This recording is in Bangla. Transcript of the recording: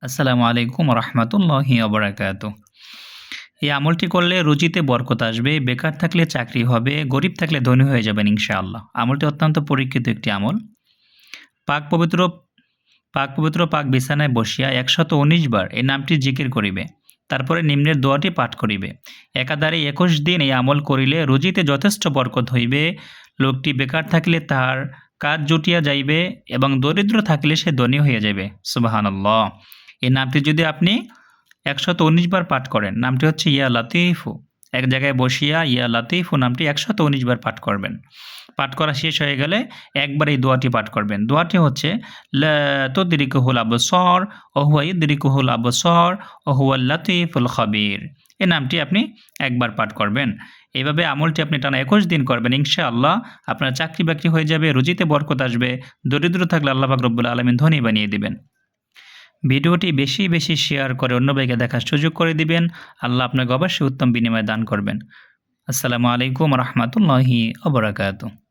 আসসালামু আলাইকুম রহমতুল্লাহি ওয়া বারাকাতুহু। এই আমলটি করলে রুজিতে বরকত আসবে, বেকার থাকলে চাকরি হবে, গরিব থাকলে ধনী হয়ে যাবেন ইনশাআল্লাহ। আমলটি অত্যন্ত পরীক্ষিত একটি আমল। পাক পবিত্র পাক বিছানায় বসিয়া ১১৯ বার এই নামটি জিকির করিবে। তারপরে নিম্নের দোয়াটি পাঠ করিবে। একাধারে ২১ দিন এই আমল করিলে রুজিতে যথেষ্ট বরকত হইবে। লোকটি বেকার থাকলে তাহার কাজ জুটিয়া যাইবে এবং দরিদ্র থাকলে সে ধনী হইয়া যাইবে। সুবহানাল্লাহ। এই নামটি যদি আপনি ১১৯ বার পাঠ করেন, নামটি হচ্ছে ইয়া লাতীফু। এক জায়গায় বসিয়া ইয়া লাতীফু নামটি ১১৯ বার পাঠ করবেন। পাঠ করা শেষ হয়ে গেলে একবার এই দোয়াটি পাঠ করবেন। দোয়াটি হচ্ছে লা তুদরিকুহুল আবসার ওয়া হুয়া ইউদরিকুহুল আবসার ওয়া হুয়াল লাতীফুল খাবীর। এই নামটি আপনি একবার পাঠ করবেন। এভাবে আমলটি আপনি টানা ২১ দিন করবেন। ইনশাআল্লাহ আপনার চাকরি-বাকরি হয়ে যাবে, রুজিতে বরকত আসবে। দরিদ্র থাকলে আল্লাহ পাক রব্বুল আলামিন ধনী বানিয়ে দিবেন। ভিডিওটি বেশি বেশি শেয়ার করে অন্য ভাইকে দেখার সুযোগ করে দিবেন। আল্লাহ আপনাকে অবশ্যই উত্তম বিনিময় দান করবেন। আসসালামু আলাইকুম রহমতুল্লাহি ওয়া বারাকাতুহু।